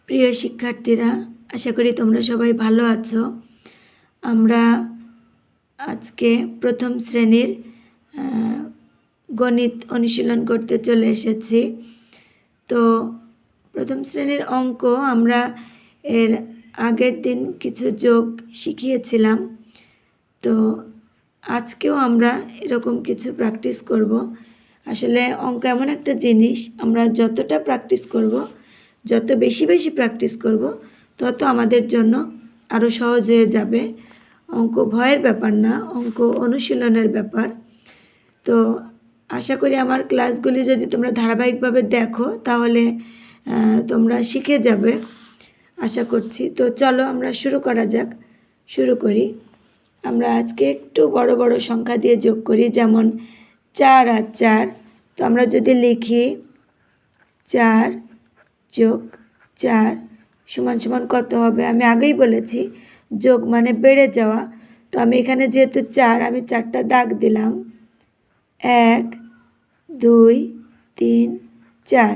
প্রিয় শিক্ষার্থীরা, আশা করি তোমরা সবাই ভালো আছো। আমরা আজকে প্রথম শ্রেণীর গণিত অনুশীলন করতে চলে এসেছি। তো প্রথম শ্রেণীর অঙ্ক আমরা এর আগের দিন কিছু যোগ শিখিয়েছিলাম। তো আজকেও আমরা এরকম কিছু প্র্যাকটিস করব। আসলে অঙ্ক এমন একটা জিনিস, আমরা যতটা প্র্যাকটিস করব, যত বেশি প্র্যাকটিস করব, তত আমাদের জন্য আরও সহজ হয়ে যাবে। অঙ্ক ভয়ের ব্যাপার না, অঙ্ক অনুশীলনের ব্যাপার। তো আশা করি আমার ক্লাসগুলি যদি তোমরা ধারাবাহিকভাবে দেখো তাহলে তোমরা শিখে যাবে আশা করছি। তো চলো আমরা শুরু করা যাক। শুরু করি। আমরা আজকে একটু বড় বড় সংখ্যা দিয়ে যোগ করি, যেমন 4 আর 4। তো আমরা যদি লিখি 4 যোগ 4 সমান সমান কত হবে? আমি আগেই বলেছি যোগ মানে বেড়ে যাওয়া। তো আমি এখানে যেহেতু 4, আমি 4টা দাগ দিলাম। 1 2 3 4।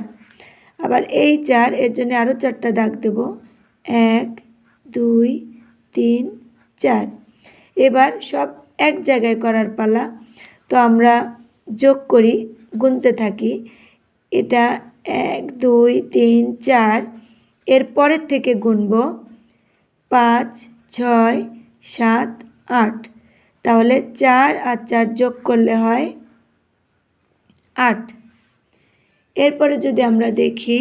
আবার এই 4, এর জন্য আরও 4টা দাগ দেব। 1 2 3 4। এবার সব এক জায়গায় করার পালা। তো আমরা যোগ করি, গুনতে থাকি। এটা 1 2 3 4, এর পরের থেকে গুনব 5 6 7 8। তাহলে 4 আর 4 যোগ করলে হয় 8। এরপরে যদি আমরা দেখি,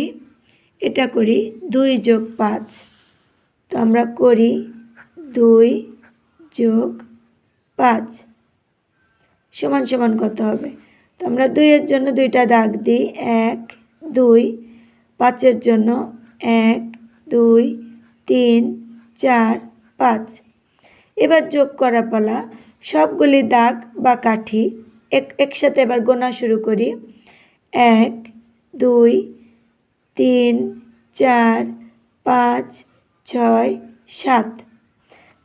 এটা করি 2 যোগ 5। তো আমরা করি 2 যোগ 5 সমান সমান কত হবে? তো আমরা 2 এর জন্য 2টা দাগ দিই। 1 2। 5 এর জন্য 1 2 3 4 5। এবার যোগ করা পালা। সবগুলি দাগ বা কাঠি একসাথে এবার গোনা শুরু করি। 1 2 3 4 5 6 7।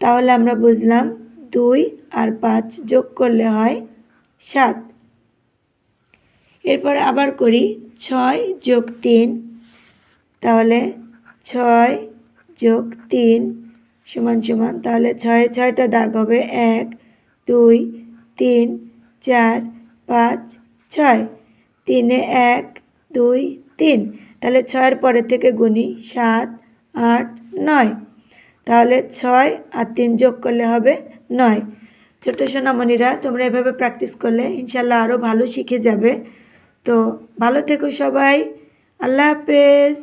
তাহলে আমরা বুঝলাম 2 আর 5 যোগ করলে হয় 7। এরপর আবার করি 6 যোগ 3। তাহলে 6 যোগ 3 সমান সমান, তাহলে 6টা দাগ হবে। 1 2 3 4 5 6। 3 1 2 3। তাহলে 6-এর পরে থেকে গুনি 7 8 9। তাহলে 6 আর 3 যোগ করলে হবে 9। ছোট সোনামণিরা, তোমরা এভাবে প্র্যাকটিস করলে ইনশাল্লাহ আরও ভালো শিখে যাবে। তো ভালো থেকো সবাই। আল্লাহ হাফেজ।